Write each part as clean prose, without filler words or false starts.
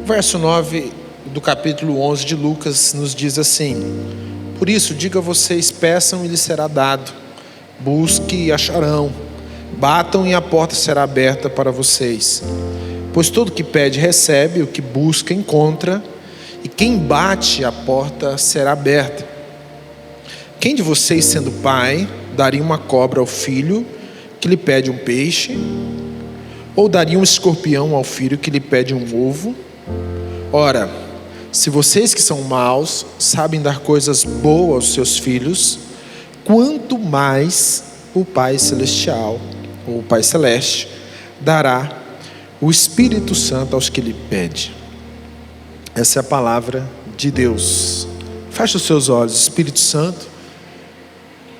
O verso 9 do capítulo 11 de Lucas nos diz assim: por isso, diga a vocês, peçam e lhes será dado, busquem e acharão, batam e a porta será aberta para vocês. Pois todo que pede recebe, o que busca encontra, e quem bate a porta será aberta. Quem de vocês, sendo pai, daria uma cobra ao filho que lhe pede um peixe? Ou daria um escorpião ao filho que lhe pede um ovo? Ora, se vocês que são maus sabem dar coisas boas aos seus filhos, quanto mais o Pai Celestial, ou o Pai Celeste, dará o Espírito Santo aos que lhe pedem. Essa é a palavra de Deus. Feche os seus olhos. Espírito Santo,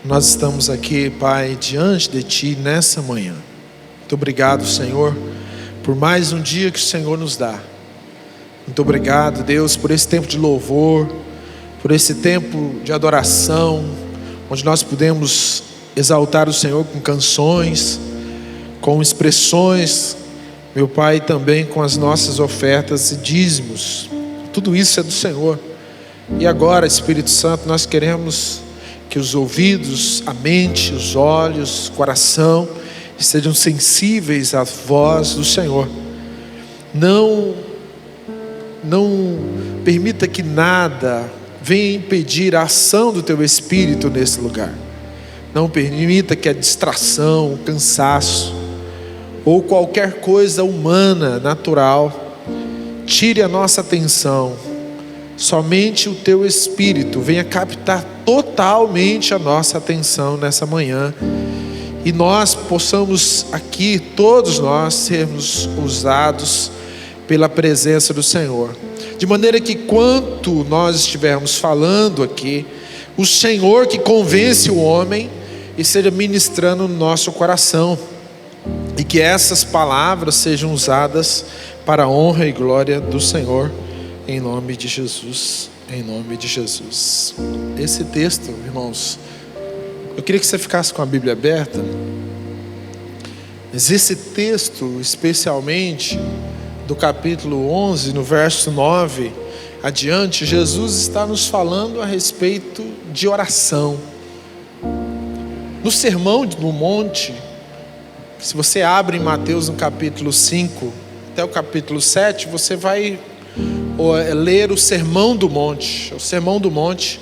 nós estamos aqui, Pai, diante de Ti nessa manhã. Muito obrigado, Senhor, por mais um dia que o Senhor nos dá. Muito obrigado, Deus, por esse tempo de louvor, por esse tempo de adoração, onde nós podemos exaltar o Senhor com canções, com expressões, meu Pai, também com as nossas ofertas e dízimos. Tudo isso é do Senhor. E agora, Espírito Santo, nós queremos que os ouvidos, a mente, os olhos, o coração sejam sensíveis à voz do Senhor. Não permita que nada venha impedir a ação do Teu Espírito nesse lugar. Não permita que a distração, o cansaço ou qualquer coisa humana, natural, tire a nossa atenção. Somente o Teu Espírito venha captar totalmente a nossa atenção nessa manhã, e nós possamos aqui, todos nós, sermos usados pela presença do Senhor, de maneira que quanto nós estivermos falando aqui, o Senhor que convence o homem esteja ministrando no nosso coração, e que essas palavras sejam usadas para a honra e glória do Senhor, em nome de Jesus, em nome de Jesus. Esse texto, irmãos, eu queria que você ficasse com a Bíblia aberta, mas esse texto, especialmente do capítulo 11, no verso 9 adiante, Jesus está nos falando a respeito de oração. No Sermão do Monte, se você abre em Mateus no capítulo 5 até o capítulo 7, você vai ler o Sermão do Monte. O Sermão do Monte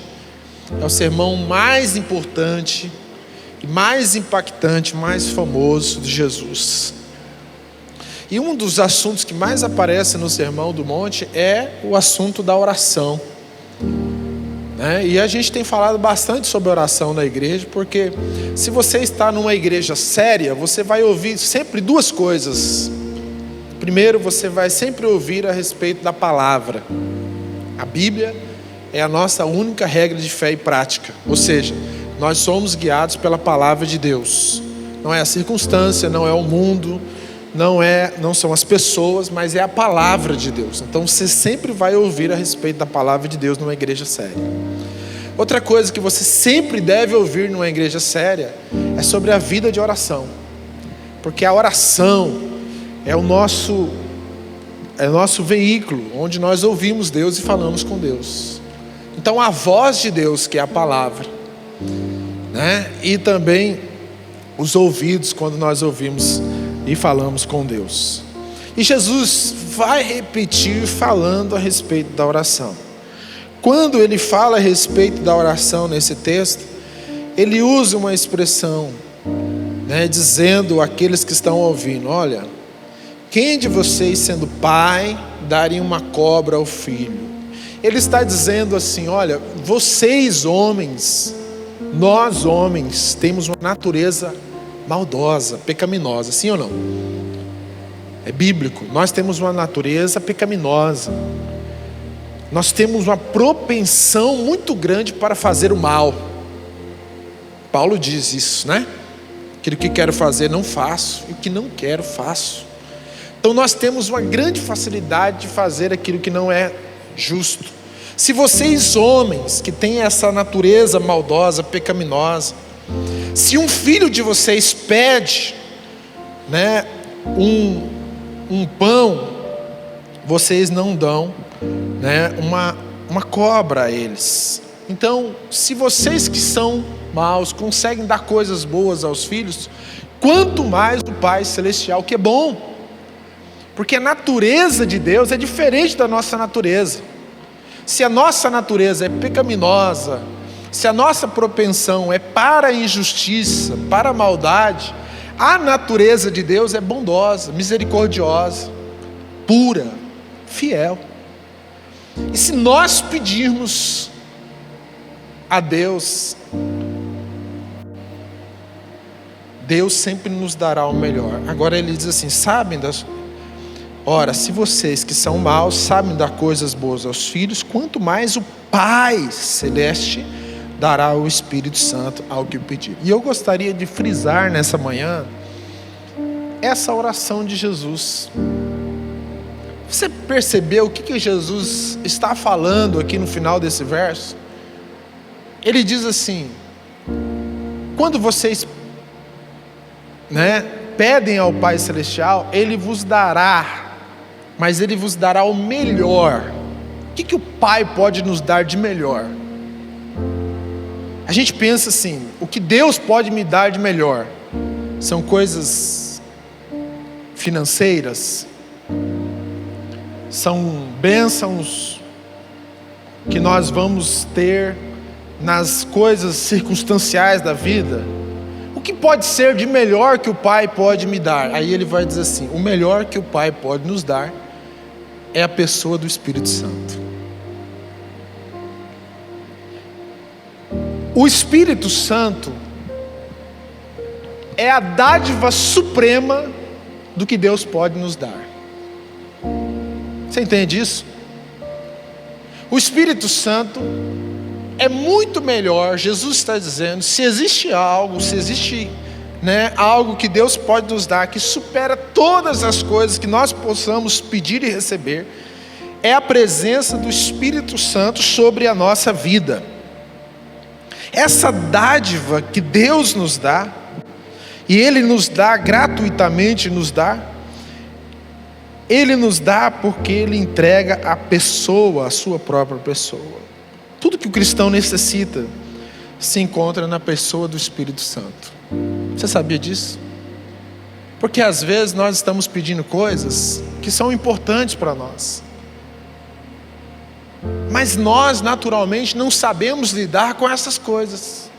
é o sermão mais importante, mais impactante, mais famoso de Jesus. E um dos assuntos que mais aparece no Sermão do Monte é o assunto da oração, né? E a gente tem falado bastante sobre oração na igreja, porque se você está numa igreja séria, você vai ouvir sempre duas coisas. Primeiro, você vai sempre ouvir a respeito da palavra. A Bíblia é a nossa única regra de fé e prática, ou seja, nós somos guiados pela palavra de Deus. Não é a circunstância, não é o mundo, não são as pessoas, mas é a palavra de Deus. Então você sempre vai ouvir a respeito da palavra de Deus numa igreja séria. Outra coisa que você sempre deve ouvir numa igreja séria é sobre a vida de oração, porque a oração é o nosso veículo, onde nós ouvimos Deus e falamos com Deus. Então a voz de Deus, que é a palavra, né? E também os ouvidos, quando nós ouvimos e falamos com Deus. E Jesus vai repetir falando a respeito da oração. Quando ele fala a respeito da oração nesse texto, ele usa uma expressão, né, dizendo àqueles que estão ouvindo: olha, quem de vocês, sendo pai, daria uma cobra ao filho? Ele está dizendo assim: olha, vocês homens, nós homens, temos uma natureza maldosa, pecaminosa, sim ou não? É bíblico. Nós temos uma natureza pecaminosa. Nós temos uma propensão muito grande para fazer o mal. Paulo diz isso, né? Aquilo que quero fazer não faço, e o que não quero faço. Então nós temos uma grande facilidade de fazer aquilo que não é justo. Se vocês homens que têm essa natureza maldosa, pecaminosa, se um filho de vocês pede, né, um pão, vocês não dão, né, uma cobra a eles. Então, se vocês que são maus conseguem dar coisas boas aos filhos, quanto mais o Pai Celestial, que é bom. Porque a natureza de Deus é diferente da nossa natureza. Se a nossa natureza é pecaminosa, se a nossa propensão é para a injustiça, para a maldade, a natureza de Deus é bondosa, misericordiosa, pura, fiel. E se nós pedirmos a Deus, Deus sempre nos dará o melhor. Agora ele diz assim, ora, se vocês que são maus sabem dar coisas boas aos filhos, quanto mais o Pai Celeste dará o Espírito Santo ao que pedir. E eu gostaria de frisar nessa manhã essa oração de Jesus. Você percebeu o que Jesus está falando aqui no final desse verso? Ele diz assim, quando vocês, pedem ao Pai Celestial, Ele vos dará, mas Ele vos dará o melhor. O que o Pai pode nos dar de melhor? A gente pensa assim, o que Deus pode me dar de melhor? São coisas financeiras, são bênçãos que nós vamos ter nas coisas circunstanciais da vida. O que pode ser de melhor que o Pai pode me dar? Aí ele vai dizer assim, o melhor que o Pai pode nos dar é a pessoa do Espírito Santo. O Espírito Santo é a dádiva suprema do que Deus pode nos dar. Você entende isso? O Espírito Santo é muito melhor. Jesus está dizendo, se existe algo, algo que Deus pode nos dar, que supera todas as coisas que nós possamos pedir e receber, é a presença do Espírito Santo sobre a nossa vida. Essa dádiva que Deus nos dá, e Ele nos dá gratuitamente, Ele nos dá porque Ele entrega a pessoa, a sua própria pessoa. Tudo que o cristão necessita se encontra na pessoa do Espírito Santo. Você sabia disso? Porque às vezes nós estamos pedindo coisas que são importantes para nós, mas nós naturalmente não sabemos lidar com essas coisas.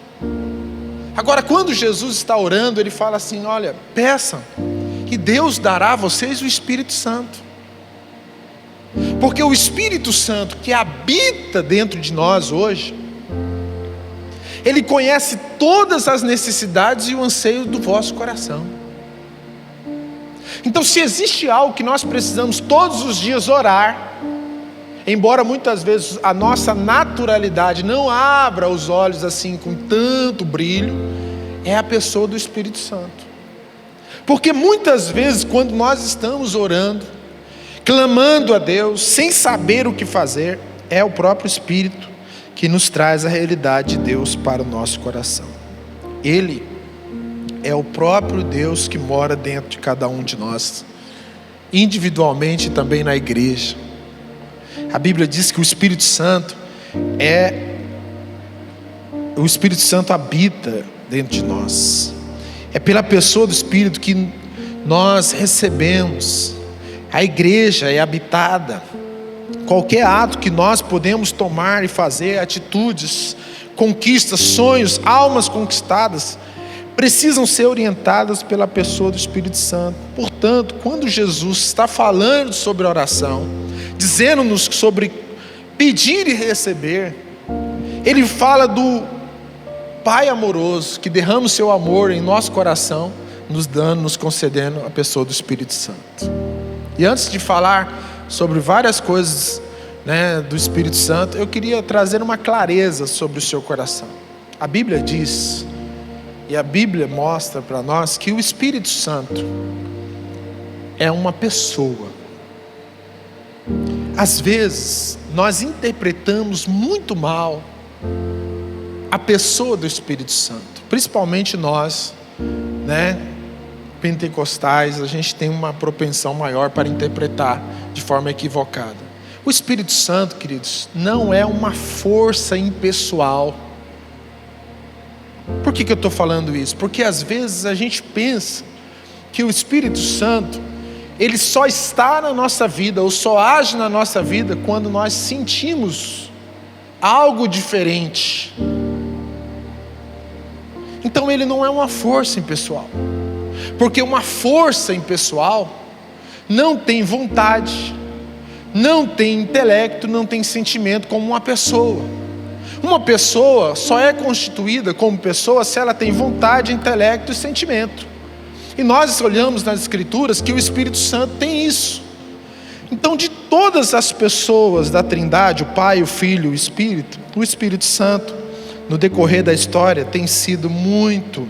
Agora, quando Jesus está orando, Ele fala assim, olha, peçam, e Deus dará a vocês o Espírito Santo. Porque o Espírito Santo que habita dentro de nós hoje, Ele conhece todas as necessidades e o anseio do vosso coração. Então, se existe algo que nós precisamos todos os dias orar, embora muitas vezes a nossa naturalidade não abra os olhos assim com tanto brilho, é a pessoa do Espírito Santo. Porque muitas vezes quando nós estamos orando, clamando a Deus, sem saber o que fazer, é o próprio Espírito que nos traz a realidade de Deus para o nosso coração. Ele é o próprio Deus que mora dentro de cada um de nós, individualmente e também na igreja. A Bíblia diz que o Espírito Santo habita dentro de nós. É pela pessoa do Espírito que nós recebemos. A igreja é habitada. Qualquer ato que nós podemos tomar e fazer, atitudes, conquistas, sonhos, almas conquistadas, precisam ser orientadas pela pessoa do Espírito Santo. Portanto, quando Jesus está falando sobre oração, dizendo-nos sobre pedir e receber, Ele fala do Pai amoroso, que derrama o seu amor em nosso coração, nos concedendo a pessoa do Espírito Santo. E antes de falar sobre várias coisas, do Espírito Santo, eu queria trazer uma clareza sobre o seu coração. A Bíblia diz, e a Bíblia mostra para nós, que o Espírito Santo é uma pessoa. Às vezes nós interpretamos muito mal a pessoa do Espírito Santo, principalmente nós, pentecostais. A gente tem uma propensão maior para interpretar de forma equivocada. O Espírito Santo, queridos, não é uma força impessoal. Por que eu estou falando isso? Porque às vezes a gente pensa que o Espírito Santo, ele só está na nossa vida, ou só age na nossa vida quando nós sentimos algo diferente. Então ele não é uma força impessoal, porque uma força impessoal não tem vontade, não tem intelecto, não tem sentimento como uma pessoa. Uma pessoa só é constituída como pessoa se ela tem vontade, intelecto e sentimento. E nós olhamos nas Escrituras que o Espírito Santo tem isso. Então, de todas as pessoas da Trindade, o Pai, o Filho, o Espírito Santo, no decorrer da história, tem sido muito,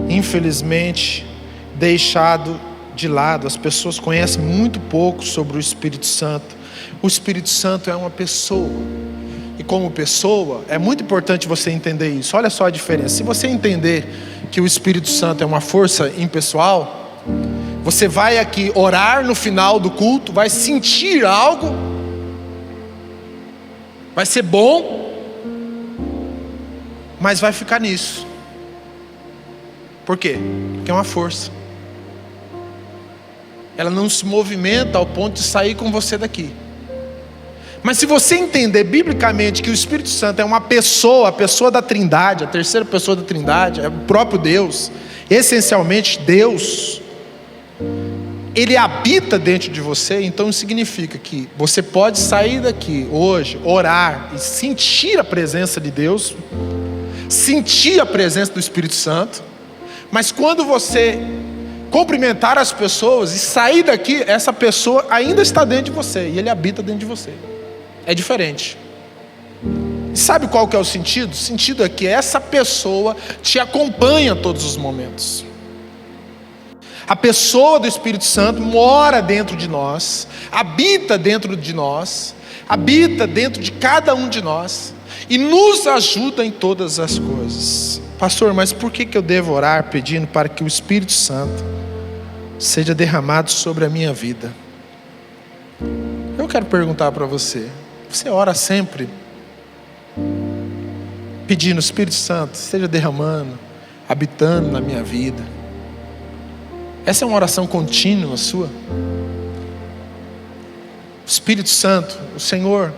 infelizmente, deixado de lado. As pessoas conhecem muito pouco sobre o Espírito Santo. O Espírito Santo é uma pessoa, e como pessoa, é muito importante você entender isso. Olha só a diferença. Se você entender que o Espírito Santo é uma força impessoal, você vai aqui orar no final do culto, vai sentir algo, vai ser bom, mas vai ficar nisso. Por quê? Porque é uma força. Ela não se movimenta ao ponto de sair com você daqui. Mas se você entender biblicamente que o Espírito Santo é uma pessoa, a pessoa da Trindade, a terceira pessoa da Trindade, é o próprio Deus, essencialmente Deus, Ele habita dentro de você, então significa que você pode sair daqui hoje, orar e sentir a presença de Deus, sentir a presença do Espírito Santo, mas quando você cumprimentar as pessoas e sair daqui, essa pessoa ainda está dentro de você e Ele habita dentro de você. É diferente. E sabe qual que é o sentido? O sentido é que essa pessoa te acompanha a todos os momentos. A pessoa do Espírito Santo mora dentro de nós, habita dentro de nós, habita dentro de cada um de nós e nos ajuda em todas as coisas. Pastor, mas por que eu devo orar pedindo para que o Espírito Santo seja derramado sobre a minha vida? Eu quero perguntar para você: você ora sempre pedindo o Espírito Santo esteja derramando, habitando na minha vida? Essa é uma oração contínua sua? O Espírito Santo, o Senhor,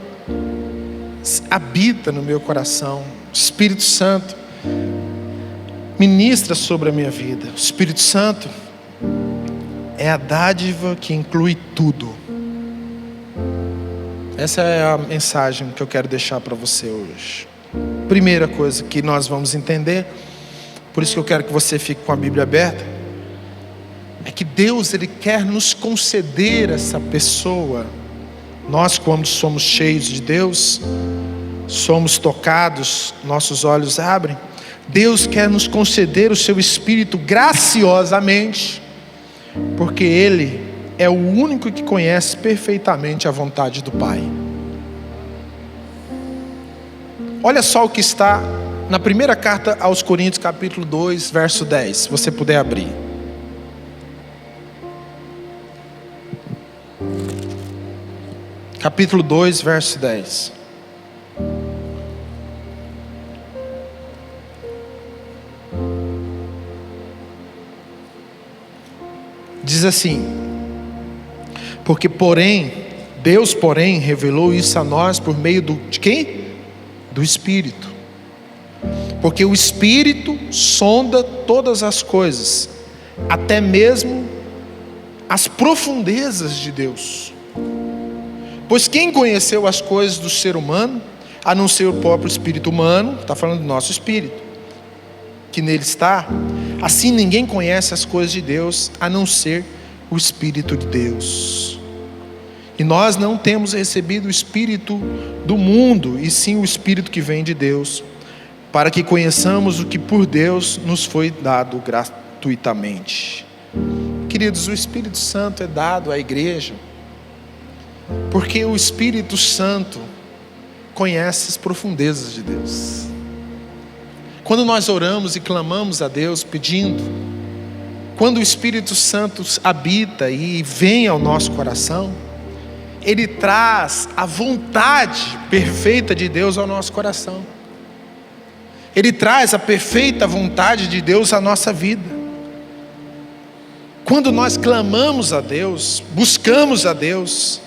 habita no meu coração. O Espírito Santo ministra sobre a minha vida. O Espírito Santo é a dádiva que inclui tudo. Essa é a mensagem que eu quero deixar para você hoje. Primeira coisa que nós vamos entender, por isso que eu quero que você fique com a Bíblia aberta, é que Deus, Ele quer nos conceder essa pessoa. Nós, quando somos cheios de Deus, somos tocados, nossos olhos abrem. Deus quer nos conceder o seu Espírito graciosamente, porque Ele é o único que conhece perfeitamente a vontade do Pai. Olha só o que está na primeira carta aos Coríntios, capítulo 2, verso 10, se você puder abrir. Capítulo 2, verso 10. Diz assim: porque Deus revelou isso a nós por meio de quem? Do Espírito. Porque o Espírito sonda todas as coisas, até mesmo as profundezas de Deus. Pois quem conheceu as coisas do ser humano, a não ser o próprio espírito humano, está falando do nosso espírito, que nele está, assim ninguém conhece as coisas de Deus, a não ser o Espírito de Deus. E nós não temos recebido o Espírito do mundo, e sim o Espírito que vem de Deus, para que conheçamos o que por Deus nos foi dado gratuitamente. Queridos, o Espírito Santo é dado à igreja, porque o Espírito Santo conhece as profundezas de Deus. Quando nós oramos e clamamos a Deus pedindo, quando o Espírito Santo habita e vem ao nosso coração, ele traz a vontade perfeita de Deus ao nosso coração. Ele traz a perfeita vontade de Deus à nossa vida. Quando nós clamamos a Deus, buscamos a Deus,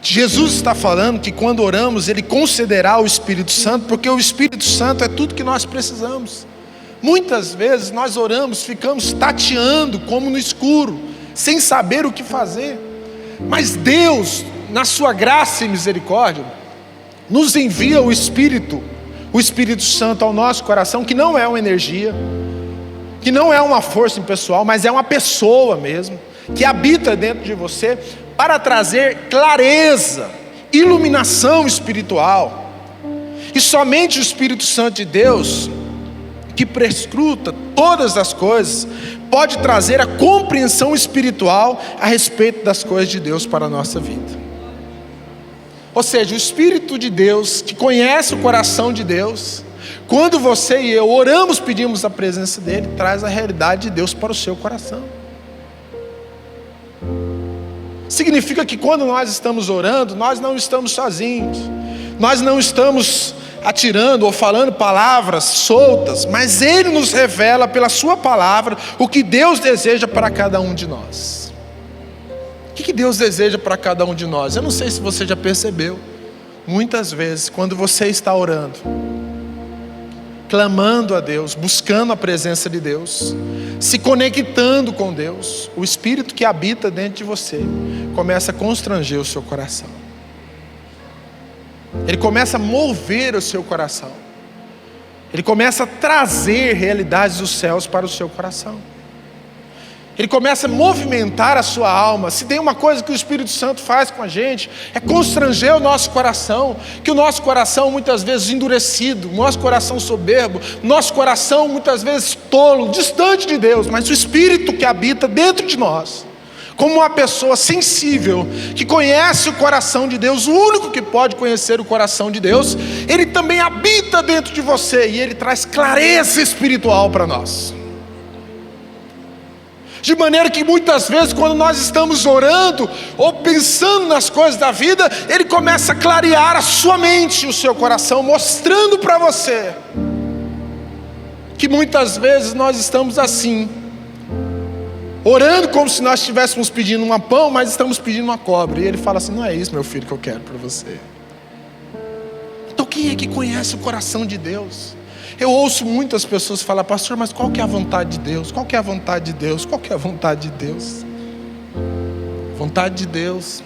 Jesus está falando que quando oramos, Ele concederá o Espírito Santo, porque o Espírito Santo é tudo que nós precisamos. Muitas vezes nós oramos, ficamos tateando como no escuro, sem saber o que fazer. Mas Deus, na sua graça e misericórdia, nos envia o Espírito Santo ao nosso coração, que não é uma energia, que não é uma força impessoal, mas é uma pessoa mesmo, que habita dentro de você, para trazer clareza, iluminação espiritual. E somente o Espírito Santo de Deus, que prescruta todas as coisas, pode trazer a compreensão espiritual a respeito das coisas de Deus para a nossa vida. Ou seja, o Espírito de Deus, que conhece o coração de Deus, quando você e eu oramos, pedimos a presença dEle, traz a realidade de Deus para o seu coração. Significa que quando nós estamos orando, nós não estamos sozinhos, nós não estamos atirando ou falando palavras soltas, mas Ele nos revela pela sua palavra o que Deus deseja para cada um de nós. O que Deus deseja para cada um de nós? Eu não sei se você já percebeu, muitas vezes quando você está orando, clamando a Deus, buscando a presença de Deus, se conectando com Deus, o Espírito que habita dentro de você começa a constranger o seu coração. Ele começa a mover o seu coração. Ele começa a trazer realidades dos céus para o seu coração. Ele começa a movimentar a sua alma. Se tem uma coisa que o Espírito Santo faz com a gente, é constranger o nosso coração. Que o nosso coração muitas vezes endurecido, o nosso coração soberbo, nosso coração muitas vezes tolo, distante de Deus. Mas o Espírito que habita dentro de nós, como uma pessoa sensível, que conhece o coração de Deus, o único que pode conhecer o coração de Deus, Ele também habita dentro de você, e Ele traz clareza espiritual para nós. De maneira que muitas vezes quando nós estamos orando, ou pensando nas coisas da vida, Ele começa a clarear a sua mente, o seu coração, mostrando para você, que muitas vezes nós estamos assim, orando como se nós estivéssemos pedindo um pão, mas estamos pedindo uma cobra. E Ele fala assim: não é isso, meu filho, que eu quero para você. Então quem é que conhece o coração de Deus? Eu ouço muitas pessoas falar: pastor, mas qual que é a vontade de Deus? Qual que é a vontade de Deus? Qual que é a vontade de Deus? A vontade de Deus,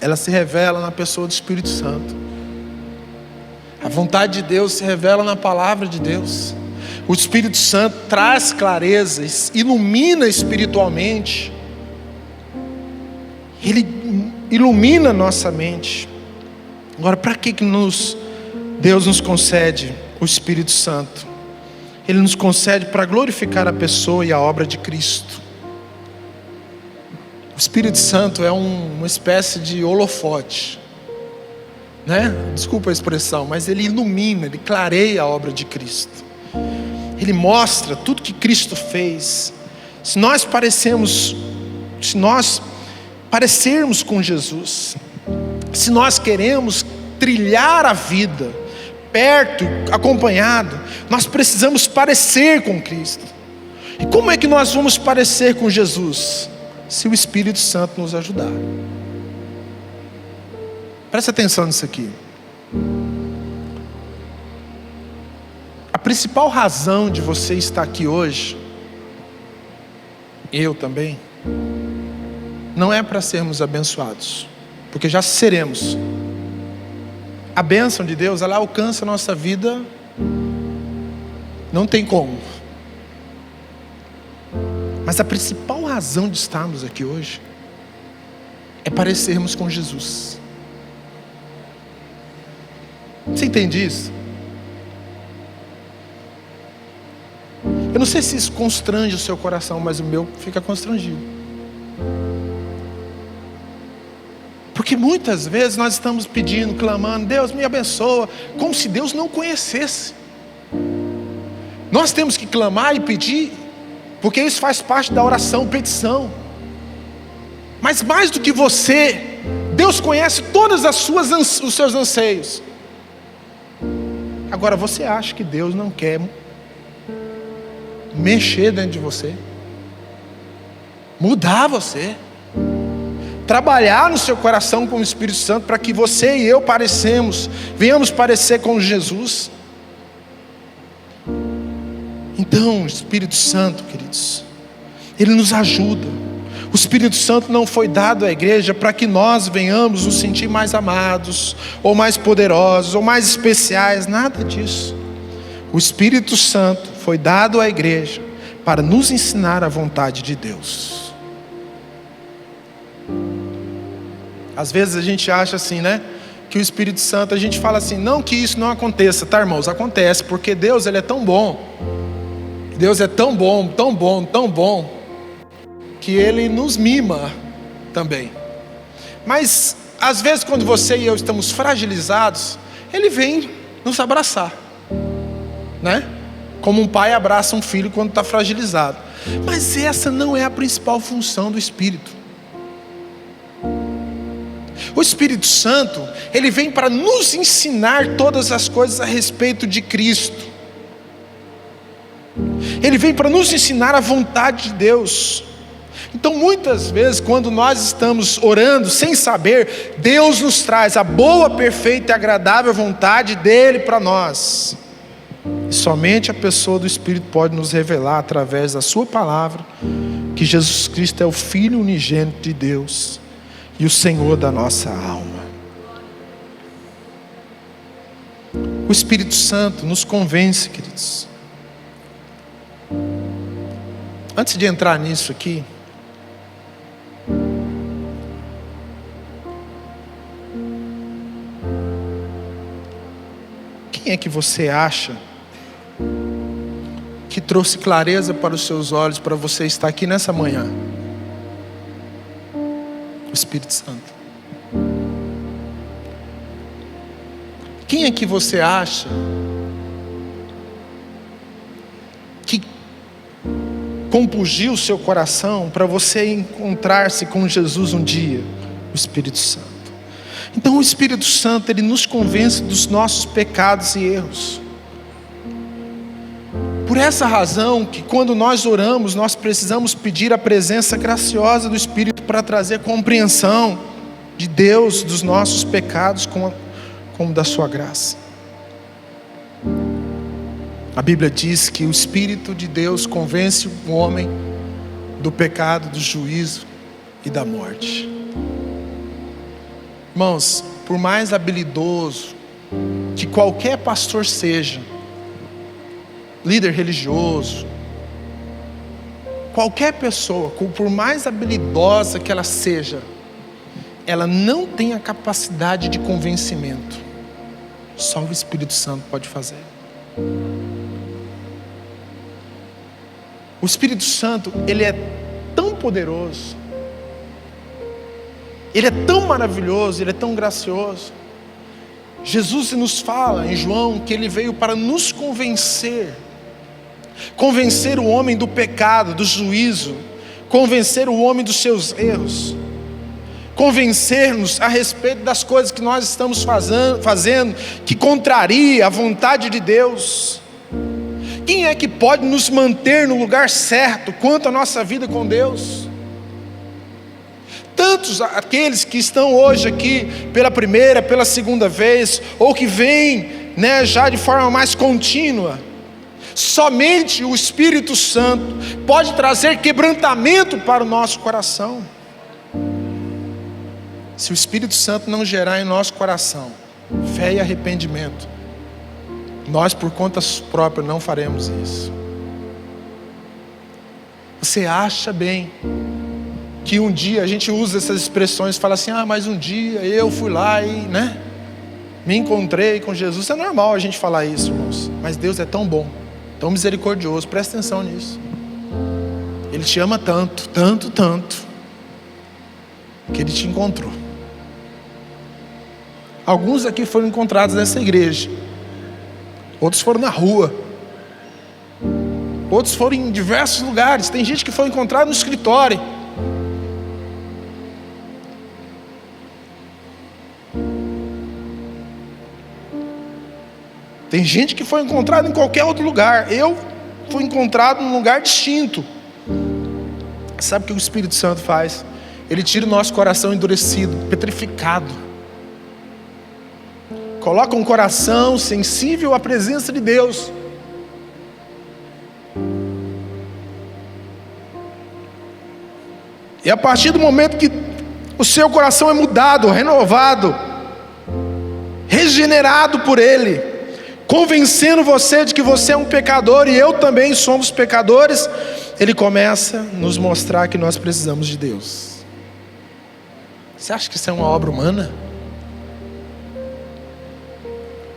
ela se revela na pessoa do Espírito Santo. A vontade de Deus se revela na palavra de Deus. O Espírito Santo traz clareza, ilumina espiritualmente. Ele ilumina nossa mente. Agora, para que Deus nos concede o Espírito Santo? Ele nos concede para glorificar a pessoa e a obra de Cristo. O Espírito Santo é uma espécie de holofote, né? Desculpa a expressão, mas ele ilumina, ele clareia a obra de Cristo. Ele mostra tudo que Cristo fez. Se nós parecermos com Jesus, se nós queremos trilhar a vida perto, acompanhado, nós precisamos parecer com Cristo. E como é que nós vamos parecer com Jesus? Se o Espírito Santo nos ajudar. Preste atenção nisso aqui. A principal razão de você estar aqui hoje, eu também, não é para sermos abençoados, porque já seremos. A bênção de Deus, ela alcança a nossa vida, não tem como. Mas a principal razão de estarmos aqui hoje é parecermos com Jesus. Você entende isso? Eu não sei se isso constrange o seu coração, mas o meu fica constrangido. Porque muitas vezes nós estamos pedindo, clamando: Deus me abençoa, como se Deus não conhecesse. Nós temos que clamar e pedir porque isso faz parte da oração, petição. Mas mais do que você, Deus conhece todos os seus anseios. Agora, você acha que Deus não quer mexer dentro de você, mudar você, trabalhar no seu coração com o Espírito Santo, para que você e eu venhamos parecer com Jesus? Então, o Espírito Santo, queridos, Ele nos ajuda. O Espírito Santo não foi dado à igreja para que nós venhamos nos sentir mais amados, ou mais poderosos, ou mais especiais, nada disso. O Espírito Santo foi dado à igreja para nos ensinar a vontade de Deus. Às vezes a gente acha assim, né? Que o Espírito Santo, a gente fala assim, não que isso não aconteça, tá, irmãos? Acontece, porque Deus, Ele é tão bom. Deus é tão bom, tão bom, tão bom, que Ele nos mima também. Mas, às vezes, quando você e eu estamos fragilizados, Ele vem nos abraçar, né? Como um pai abraça um filho quando está fragilizado. Mas essa não é a principal função do Espírito. O Espírito Santo, Ele vem para nos ensinar todas as coisas a respeito de Cristo. Ele vem para nos ensinar a vontade de Deus. Então, muitas vezes, quando nós estamos orando sem saber, Deus nos traz a boa, perfeita e agradável vontade dEle para nós. E somente a pessoa do Espírito pode nos revelar, através da sua palavra, que Jesus Cristo é o Filho unigênito de Deus e o Senhor da nossa alma. O Espírito Santo nos convence, queridos. Antes de entrar nisso aqui, quem é que você acha que trouxe clareza para os seus olhos para você estar aqui nessa manhã? O Espírito Santo. Quem é que você acha que compungiu o seu coração para você encontrar-se com Jesus um dia? O Espírito Santo. Então o Espírito Santo, Ele nos convence dos nossos pecados e erros. Por essa razão que quando nós oramos, nós precisamos pedir a presença graciosa do Espírito para trazer compreensão de Deus, dos nossos pecados, como da sua graça. A Bíblia diz que o Espírito de Deus convence o homem do pecado, do juízo e da morte. Irmãos, por mais habilidoso que qualquer pastor seja, líder religioso, qualquer pessoa, por mais habilidosa que ela seja, ela não tem a capacidade de convencimento. Só o Espírito Santo pode fazer. O Espírito Santo, Ele é tão poderoso, Ele é tão maravilhoso, Ele é tão gracioso. Jesus nos fala em João que Ele veio para nos convencer o homem do pecado, do juízo, convencer o homem dos seus erros, convencer-nos a respeito das coisas que nós estamos fazendo, que contraria a vontade de Deus. Quem é que pode nos manter no lugar certo quanto à nossa vida com Deus? Tantos aqueles que estão hoje aqui pela primeira, pela segunda vez, ou que vêm, já de forma mais contínua. Somente o Espírito Santo pode trazer quebrantamento para o nosso coração. Se o Espírito Santo não gerar em nosso coração fé e arrependimento, nós por conta própria não faremos isso. Você acha bem que um dia, a gente usa essas expressões, fala assim, mas um dia eu fui lá e, me encontrei com Jesus. É normal a gente falar isso, irmãos, mas Deus é tão bom, tão misericordioso, presta atenção nisso. Ele te ama tanto, tanto, tanto, que Ele te encontrou. Alguns aqui foram encontrados nessa igreja, outros foram na rua, outros foram em diversos lugares. Tem gente que foi encontrada no escritório. Tem gente que foi encontrada em qualquer outro lugar. Eu fui encontrado num lugar distinto. Sabe o que o Espírito Santo faz? Ele tira o nosso coração endurecido, petrificado. Coloca um coração sensível à presença de Deus. E a partir do momento que o seu coração é mudado, renovado, regenerado por Ele, convencendo você de que você é um pecador e eu também somos pecadores, Ele começa a nos mostrar que nós precisamos de Deus. Você acha que isso é uma obra humana?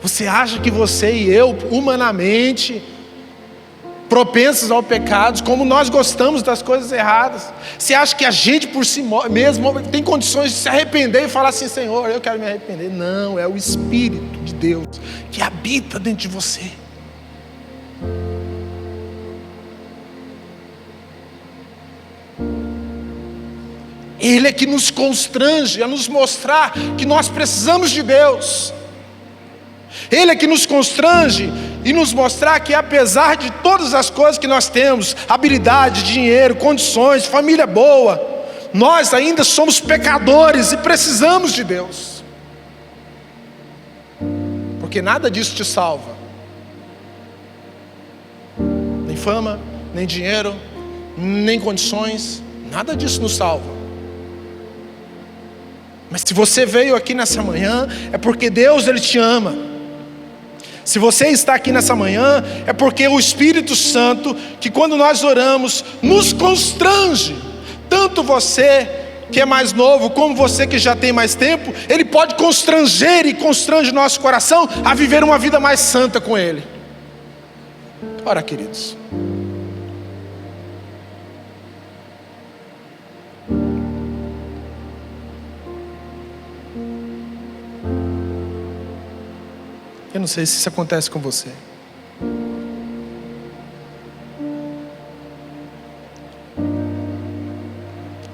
Você acha que você e eu, humanamente, propensos ao pecado, como nós gostamos das coisas erradas, você acha que a gente por si mesmo tem condições de se arrepender e falar assim: Senhor, eu quero me arrepender? Não, é o Espírito de Deus que habita dentro de você. Ele é que nos constrange a nos mostrar que nós precisamos de Deus. Ele é que nos constrange e nos mostrar que apesar de todas as coisas que nós temos, habilidade, dinheiro, condições, família boa, nós ainda somos pecadores e precisamos de Deus. Porque nada disso te salva. Nem fama, nem dinheiro, nem condições, nada disso nos salva. Mas se você veio aqui nessa manhã, é porque Deus, Ele te ama. Se você está aqui nessa manhã, é porque o Espírito Santo, que quando nós oramos, nos constrange. Tanto você que é mais novo, como você que já tem mais tempo, Ele pode constranger e constrange nosso coração a viver uma vida mais santa com Ele. Ora, queridos, eu não sei se isso acontece com você.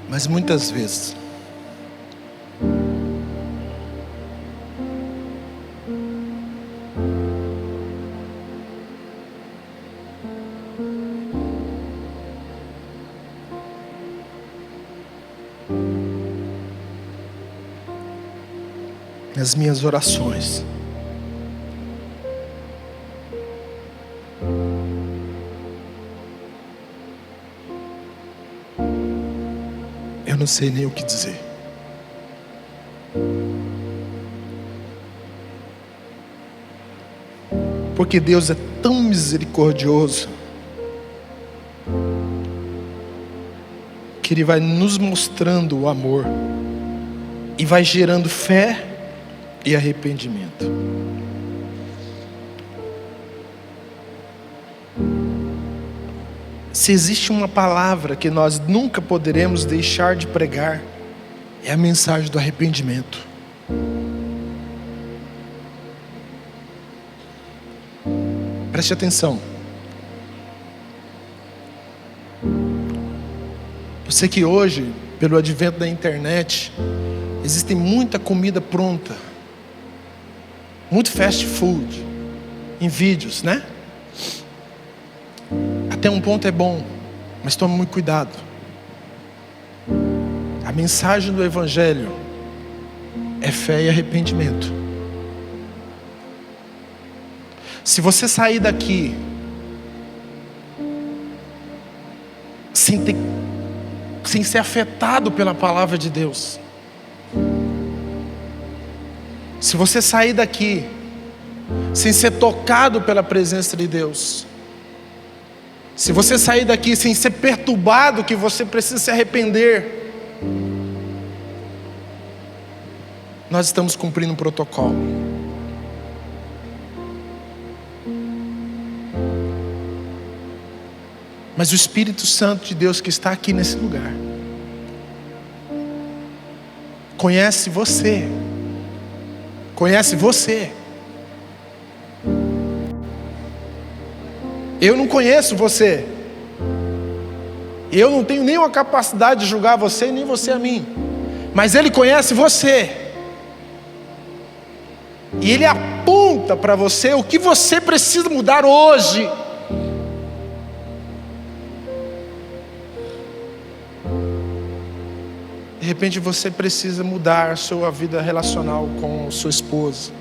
Mas muitas vezes nas minhas orações, eu não sei nem o que dizer. Porque Deus é tão misericordioso que Ele vai nos mostrando o amor e vai gerando fé e arrependimento. Se existe uma palavra que nós nunca poderemos deixar de pregar, é a mensagem do arrependimento. Preste atenção. Eu sei que hoje, pelo advento da internet, existe muita comida pronta, muito fast food em vídeos, né? Até um ponto é bom, mas tome muito cuidado. A mensagem do Evangelho é fé e arrependimento. Se você sair daqui sem ser afetado pela palavra de Deus, se você sair daqui sem ser tocado pela presença de Deus, se você sair daqui sem ser perturbado que você precisa se arrepender, nós estamos cumprindo um protocolo. Mas o Espírito Santo de Deus que está aqui nesse lugar conhece você. Conhece você. Eu não conheço você. Eu não tenho nenhuma capacidade de julgar você, nem você a mim. Mas Ele conhece você. E Ele aponta para você o que você precisa mudar hoje. De repente você precisa mudar a sua vida relacional com sua esposa.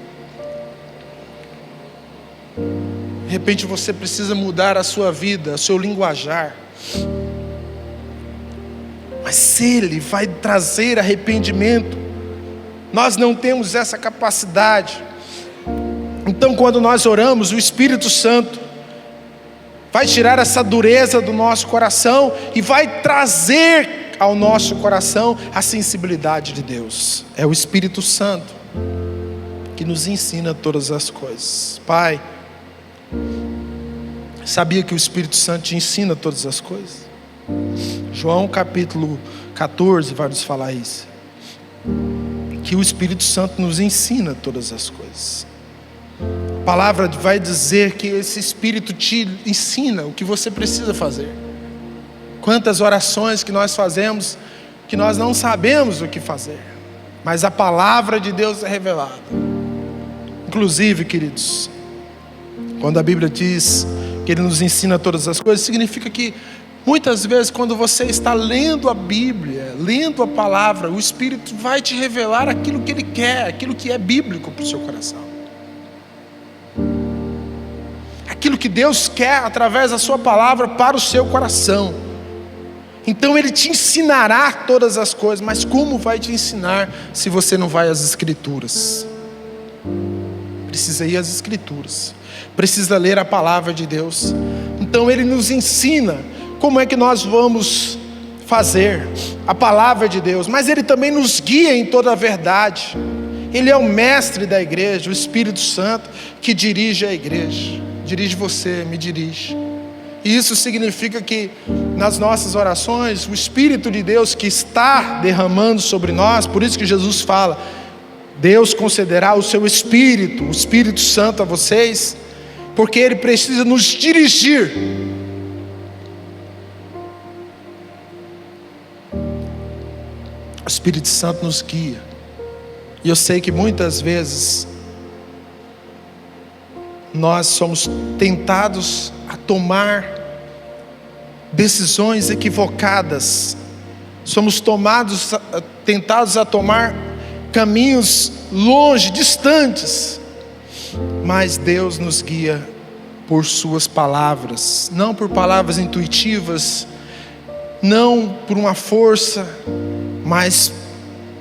De repente você precisa mudar a sua vida, o seu linguajar. Mas Ele vai trazer arrependimento. Nós não temos essa capacidade. Então, quando nós oramos, o Espírito Santo vai tirar essa dureza do nosso coração e vai trazer ao nosso coração a sensibilidade de Deus. É o Espírito Santo que nos ensina todas as coisas. Pai, sabia que o Espírito Santo te ensina todas as coisas? João capítulo 14 vai nos falar isso. Que o Espírito Santo nos ensina todas as coisas. A palavra vai dizer que esse Espírito te ensina o que você precisa fazer. Quantas orações que nós fazemos que nós não sabemos o que fazer, mas a palavra de Deus é revelada. Inclusive, queridos, quando a Bíblia diz que Ele nos ensina todas as coisas, significa que muitas vezes quando você está lendo a Bíblia, lendo a palavra, o Espírito vai te revelar aquilo que Ele quer, aquilo que é bíblico para o seu coração. Aquilo que Deus quer através da sua palavra para o seu coração. Então Ele te ensinará todas as coisas, mas como vai te ensinar se você não vai às Escrituras? Precisa ir às Escrituras, precisa ler a palavra de Deus. Então Ele nos ensina como é que nós vamos fazer a palavra de Deus, mas Ele também nos guia em toda a verdade. Ele é o mestre da igreja, o Espírito Santo que dirige a igreja, dirige você, me dirige. E isso significa que nas nossas orações, o Espírito de Deus que está derramando sobre nós, por isso que Jesus fala, Deus concederá o seu Espírito, o Espírito Santo a vocês, porque Ele precisa nos dirigir. O Espírito Santo nos guia. E eu sei que muitas vezes nós somos tentados a tomar decisões equivocadas. Somos tentados a tomar caminhos longe, distantes. Mas Deus nos guia por suas palavras, não por palavras intuitivas, não por uma força, mas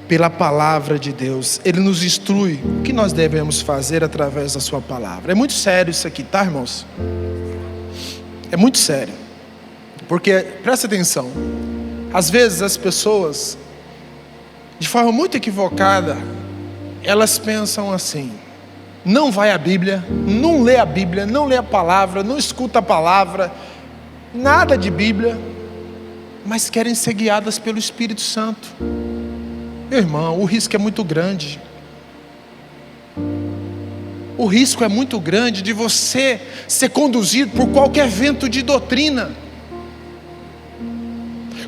pela palavra de Deus. Ele nos instrui o que nós devemos fazer através da sua palavra. É muito sério isso aqui, tá, irmãos? É muito sério. Porque, presta atenção, às vezes as pessoas, de forma muito equivocada, elas pensam assim: não vai à Bíblia, não lê a Bíblia, não lê a palavra, não escuta a palavra, nada de Bíblia, mas querem ser guiadas pelo Espírito Santo. Meu irmão, o risco é muito grande. O risco é muito grande de você ser conduzido por qualquer vento de doutrina.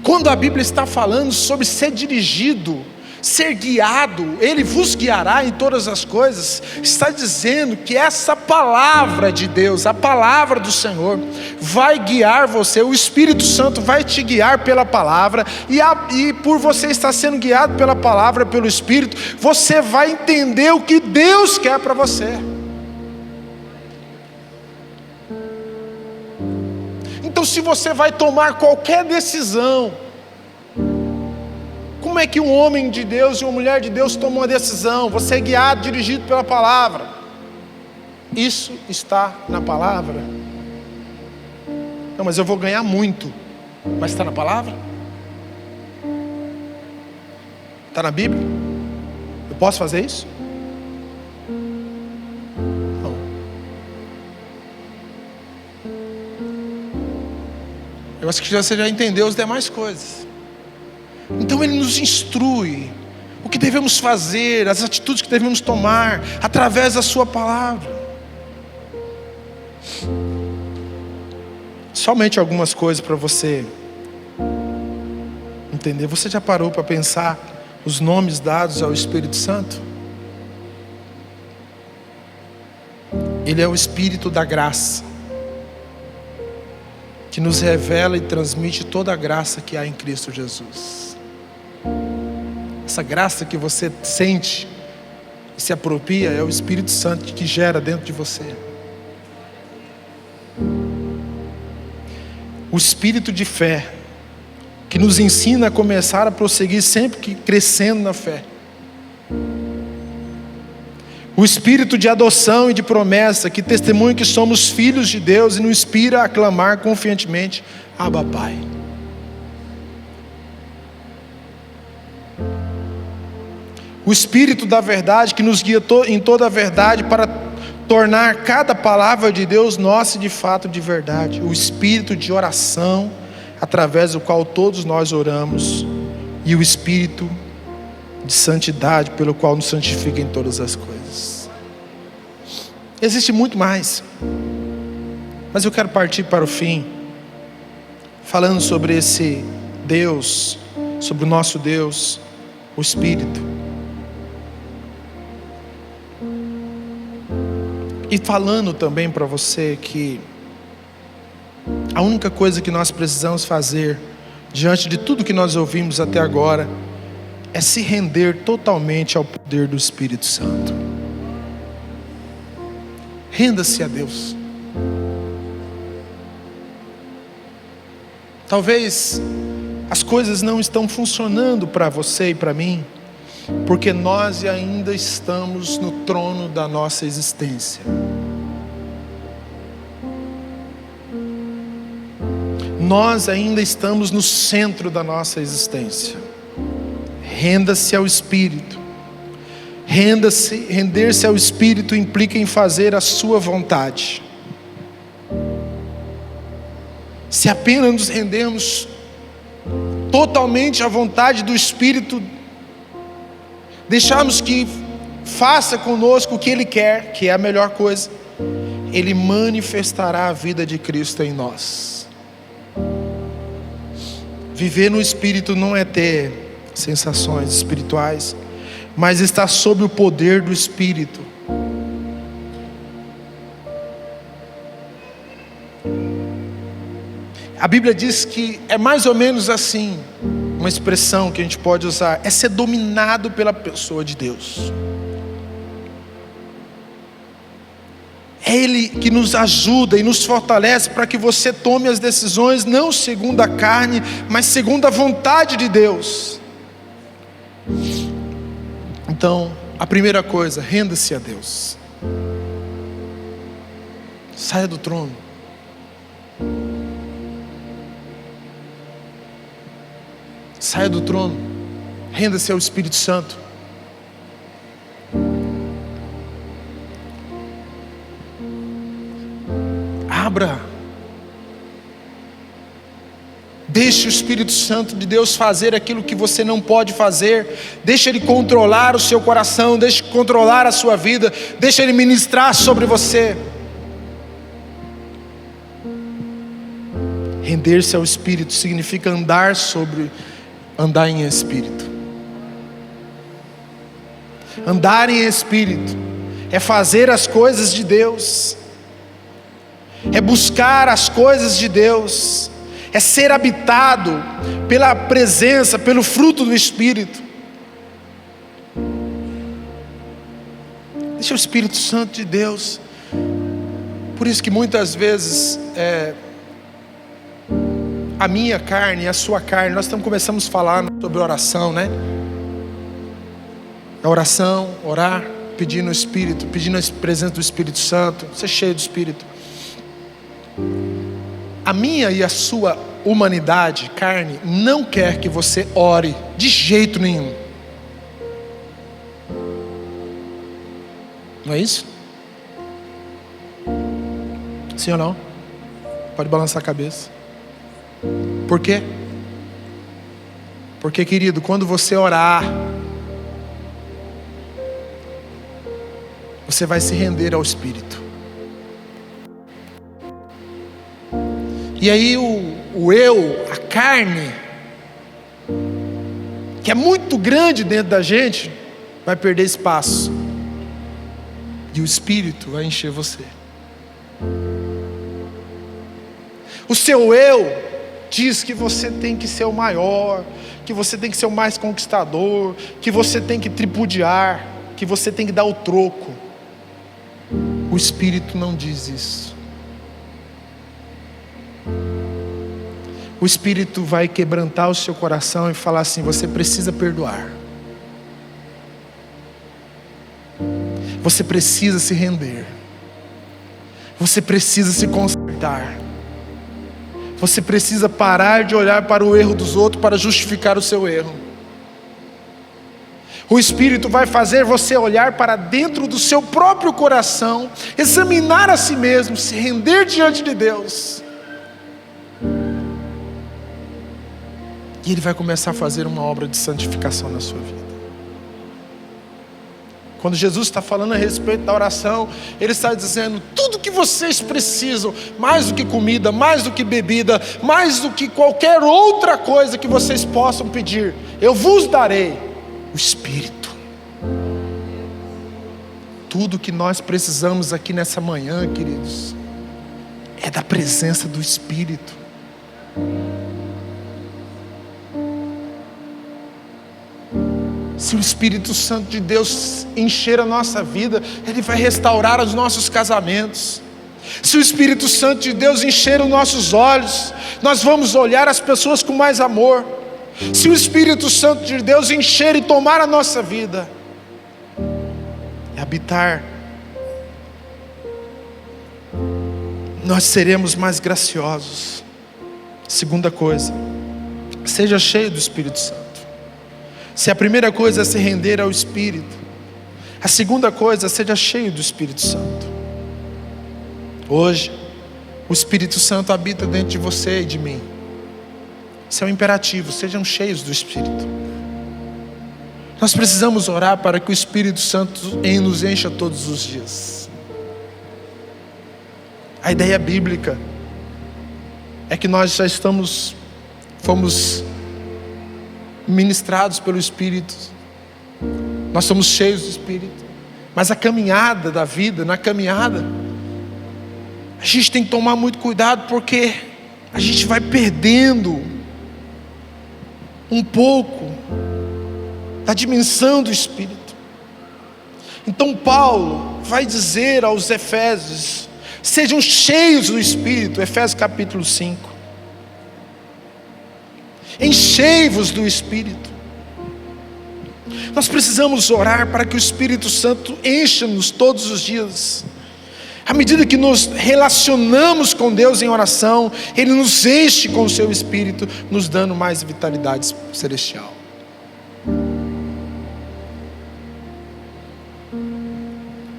Quando a Bíblia está falando sobre ser dirigido, ser guiado, Ele vos guiará em todas as coisas, está dizendo que essa palavra de Deus, a palavra do Senhor, vai guiar você. O Espírito Santo vai te guiar pela palavra, e por você estar sendo guiado pela palavra, pelo Espírito, você vai entender o que Deus quer para você. Então, se você vai tomar qualquer decisão, como é que um homem de Deus e uma mulher de Deus tomam uma decisão? Você é guiado, dirigido pela palavra. Isso está na palavra. Não, mas eu vou ganhar muito. Mas está na palavra? Está na Bíblia? Eu posso fazer isso? Não. Eu acho que você já entendeu as demais coisas. Então Ele nos instrui o que devemos fazer, as atitudes que devemos tomar, através da sua palavra. Somente algumas coisas para você entender. Você já parou para pensar os nomes dados ao Espírito Santo? Ele é o Espírito da graça, que nos revela e transmite toda a graça que há em Cristo Jesus. Essa graça que você sente e se apropria é o Espírito Santo que gera dentro de você. O Espírito de fé, que nos ensina a começar a prosseguir sempre que crescendo na fé. O Espírito de adoção e de promessa, que testemunha que somos filhos de Deus e nos inspira a clamar confiantemente: Abba, Pai. O Espírito da verdade, que nos guia em toda a verdade para tornar cada palavra de Deus nossa e de fato de verdade. O Espírito de oração, através do qual todos nós oramos. E o Espírito de santidade, pelo qual nos santifica em todas as coisas. Existe muito mais, mas eu quero partir para o fim, falando sobre esse Deus, sobre o nosso Deus, o Espírito. E falando também para você que a única coisa que nós precisamos fazer, diante de tudo que nós ouvimos até agora, é se render totalmente ao poder do Espírito Santo. Renda-se a Deus. Talvez as coisas não estão funcionando para você e para mim, porque nós ainda estamos no trono da nossa existência. Nós ainda estamos no centro da nossa existência. Renda-se ao Espírito. Render-se ao Espírito implica em fazer a sua vontade. Se apenas nos rendemos totalmente à vontade do Espírito, deixarmos que faça conosco o que Ele quer, que é a melhor coisa, Ele manifestará a vida de Cristo em nós. Viver no Espírito não é ter sensações espirituais, mas estar sob o poder do Espírito. A Bíblia diz que é mais ou menos assim, uma expressão que a gente pode usar, é ser dominado pela pessoa de Deus. É Ele que nos ajuda e nos fortalece para que você tome as decisões não segundo a carne, mas segundo a vontade de Deus. Então, a primeira coisa, renda-se a Deus. Saia do trono. Saia do trono. Renda-se ao Espírito Santo. Abra. Deixe o Espírito Santo de Deus fazer aquilo que você não pode fazer. Deixe Ele controlar o seu coração. Deixe Ele controlar a sua vida. Deixe Ele ministrar sobre você. Render-se ao Espírito significa andar em Espírito. Andar em Espírito é fazer as coisas de Deus. É buscar as coisas de Deus. É ser habitado pela presença, pelo fruto do Espírito. Deixa o Espírito Santo de Deus. Por isso que muitas vezes a minha carne e a sua carne, nós começamos a falar sobre oração, né? A oração, orar, pedindo o Espírito, pedindo a presença do Espírito Santo, ser cheio do Espírito. A minha e a sua humanidade, carne, não quer que você ore de jeito nenhum. Não é isso? Sim ou não? Pode balançar a cabeça. Por quê? Porque, querido, quando você orar, você vai se render ao Espírito. E aí o eu, a carne, é muito grande dentro da gente, vai perder espaço. E o Espírito vai encher você. O seu eu diz que você tem que ser o maior, que você tem que ser o mais conquistador, que você tem que tripudiar, que você tem que dar o troco. O Espírito não diz isso. O Espírito vai quebrantar o seu coração e falar assim: você precisa perdoar. Você precisa se render. Você precisa se consertar. Você precisa parar de olhar para o erro dos outros para justificar o seu erro. O Espírito vai fazer você olhar para dentro do seu próprio coração, examinar a si mesmo, se render diante de Deus. E Ele vai começar a fazer uma obra de santificação na sua vida. Quando Jesus está falando a respeito da oração, Ele está dizendo: tudo que vocês precisam, mais do que comida, mais do que bebida, mais do que qualquer outra coisa que vocês possam pedir, eu vos darei o Espírito. Tudo que nós precisamos aqui nessa manhã, queridos, é da presença do Espírito. Se o Espírito Santo de Deus encher a nossa vida, Ele vai restaurar os nossos casamentos. Se o Espírito Santo de Deus encher os nossos olhos, nós vamos olhar as pessoas com mais amor. Se o Espírito Santo de Deus encher e tomar a nossa vida e habitar, nós seremos mais graciosos. Segunda coisa, seja cheio do Espírito Santo. Se a primeira coisa é se render ao Espírito, a segunda coisa é seja cheio do Espírito Santo. Hoje, o Espírito Santo habita dentro de você e de mim. Isso é um imperativo, sejam cheios do Espírito. Nós precisamos orar para que o Espírito Santo nos encha todos os dias. A ideia bíblica é que nós já fomos ministrados pelo Espírito, nós somos cheios do Espírito, mas a caminhada da vida, na caminhada, a gente tem que tomar muito cuidado, porque a gente vai perdendo um pouco da dimensão do Espírito. Então Paulo vai dizer aos Efésios: sejam cheios do Espírito, Efésios capítulo 5. Enchei-vos do Espírito. Nós precisamos orar para que o Espírito Santo encha-nos todos os dias. À medida que nos relacionamos com Deus em oração, Ele nos enche com o seu Espírito, nos dando mais vitalidade celestial.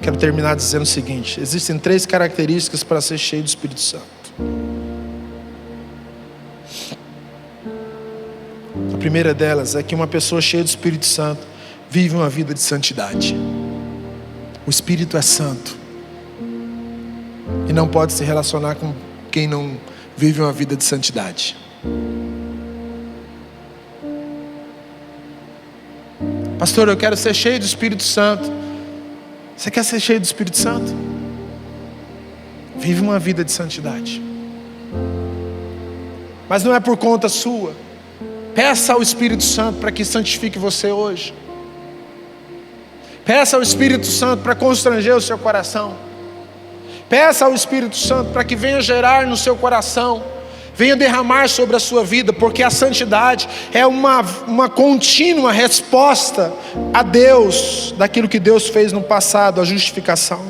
Quero terminar dizendo o seguinte: existem 3 características para ser cheio do Espírito Santo. A primeira delas é que uma pessoa cheia do Espírito Santo vive uma vida de santidade. O Espírito é santo e não pode se relacionar com quem não vive uma vida de santidade. Pastor, eu quero ser cheio do Espírito Santo. Você quer ser cheio do Espírito Santo? Vive uma vida de santidade. Mas não é por conta sua. Peça ao Espírito Santo para que santifique você hoje. Peça ao Espírito Santo para constranger o seu coração. Peça ao Espírito Santo para que venha gerar no seu coração, venha derramar sobre a sua vida, porque a santidade é uma contínua resposta a Deus, daquilo que Deus fez no passado, a justificação.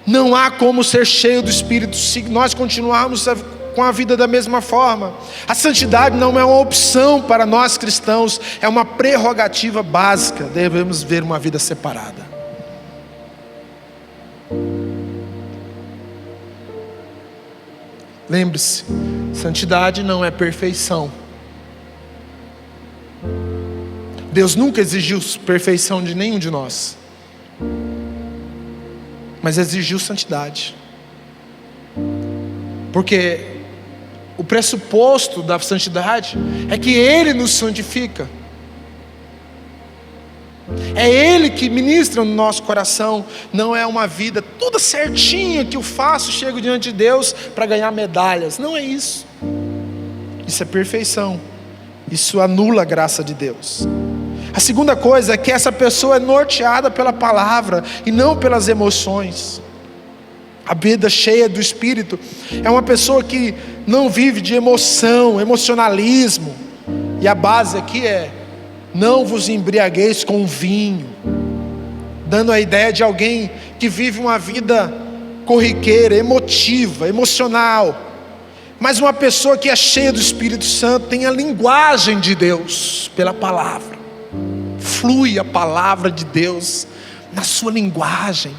Não há como ser cheio do Espírito se nós continuarmos com a vida da mesma forma. A santidade não é uma opção para nós cristãos, é uma prerrogativa básica. Devemos ver uma vida separada. Lembre-se, santidade não é perfeição. Deus nunca exigiu perfeição de nenhum de nós, mas exigiu santidade. Porque o pressuposto da santidade é que Ele nos santifica. É Ele que ministra no nosso coração. Não é uma vida toda certinha que eu faço, chego diante de Deus para ganhar medalhas. Não é isso. Isso é perfeição. Isso anula a graça de Deus. A segunda coisa é que essa pessoa é norteada pela palavra e não pelas emoções. A vida cheia do Espírito é uma pessoa que não vive de emoção, emocionalismo. E a base aqui é: não vos embriagueis com vinho, dando a ideia de alguém que vive uma vida corriqueira, emotiva, emocional. Mas uma pessoa que é cheia do Espírito Santo tem a linguagem de Deus pela palavra. Flui a palavra de Deus na sua linguagem,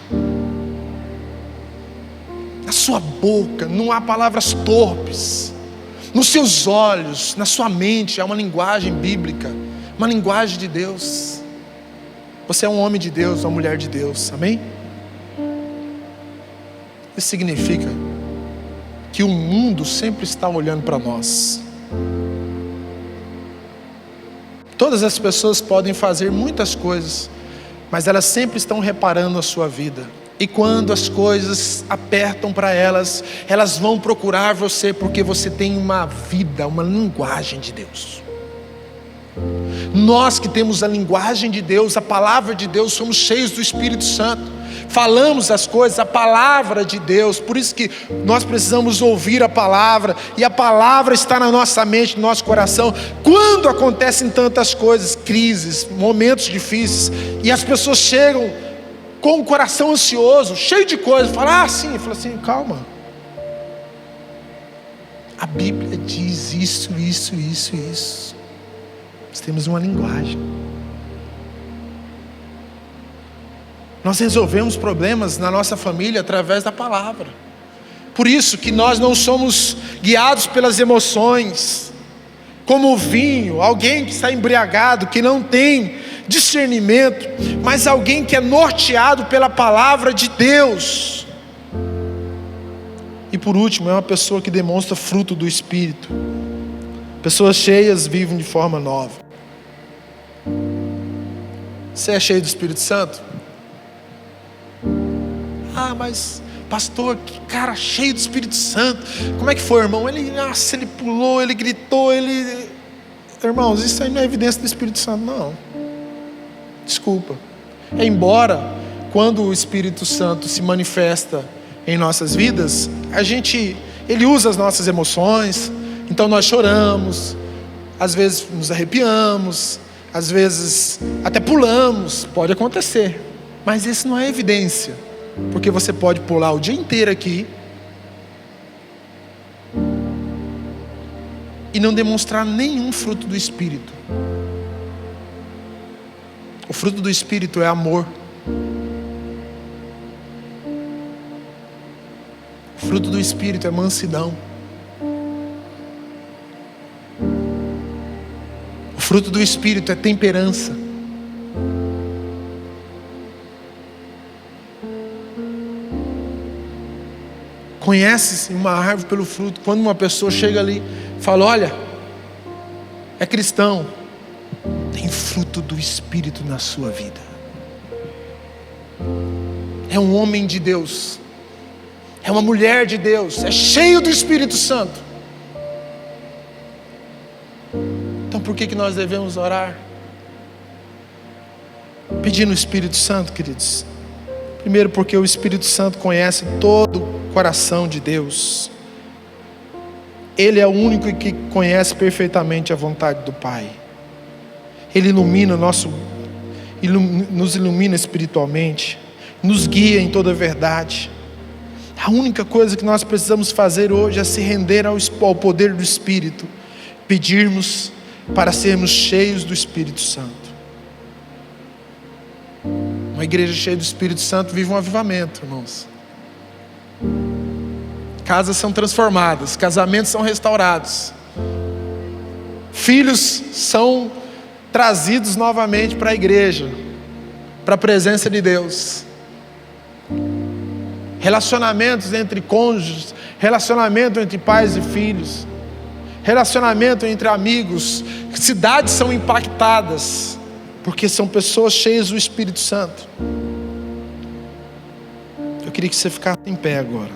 na sua boca. Não há palavras torpes. Nos seus olhos, na sua mente, há uma linguagem bíblica, uma linguagem de Deus. Você é um homem de Deus, uma mulher de Deus, amém? Isso significa que o mundo sempre está olhando para nós. Todas as pessoas podem fazer muitas coisas, mas elas sempre estão reparando a sua vida. E quando as coisas apertam para elas, elas vão procurar você, porque você tem uma vida, uma linguagem de Deus. Nós que temos a linguagem de Deus, a palavra de Deus, somos cheios do Espírito Santo. Falamos as coisas, a palavra de Deus. Por isso que nós precisamos ouvir a palavra. E a palavra está na nossa mente, no nosso coração. Quando acontecem tantas coisas, crises, momentos difíceis, e as pessoas chegam com o coração ansioso, cheio de coisas, falam sim, fala assim, calma. A Bíblia diz isso. Nós temos uma linguagem. Nós resolvemos problemas na nossa família através da palavra. Por isso que nós não somos guiados pelas emoções, como o vinho, alguém que está embriagado, que não tem discernimento, mas alguém que é norteado pela palavra de Deus. E por último, é uma pessoa que demonstra fruto do Espírito. Pessoas cheias vivem de forma nova. Você é cheio do Espírito Santo? Mas pastor, que cara cheio do Espírito Santo. Como é que foi, irmão? Ele pulou, ele gritou, Irmãos, isso aí não é evidência do Espírito Santo, não. Desculpa. Embora, quando o Espírito Santo se manifesta em nossas vidas, ele usa as nossas emoções. Então nós choramos, às vezes nos arrepiamos, às vezes até pulamos, pode acontecer. Mas isso não é evidência, porque você pode pular o dia inteiro aqui e não demonstrar nenhum fruto do Espírito. O fruto do Espírito é amor. O fruto do Espírito é mansidão. O fruto do Espírito é temperança. Conhece-se uma árvore pelo fruto. Quando uma pessoa chega ali e fala, olha, é cristão, tem fruto do Espírito na sua vida. É um homem de Deus, é uma mulher de Deus, é cheio do Espírito Santo. Então por que nós devemos orar? Pedindo o Espírito Santo, queridos. Primeiro, porque o Espírito Santo conhece todo o coração de Deus. Ele é o único que conhece perfeitamente a vontade do Pai. Ele nos ilumina espiritualmente, nos guia em toda a verdade. A única coisa que nós precisamos fazer hoje é se render ao poder do Espírito, pedirmos para sermos cheios do Espírito Santo. Uma igreja cheia do Espírito Santo vive um avivamento, irmãos. Casas são transformadas, casamentos são restaurados, filhos são trazidos novamente para a igreja, para a presença de Deus. Relacionamentos entre cônjuges, relacionamento entre pais e filhos relacionamento entre amigos, cidades são impactadas, porque são pessoas cheias do Espírito Santo. Eu queria que você ficasse em pé agora.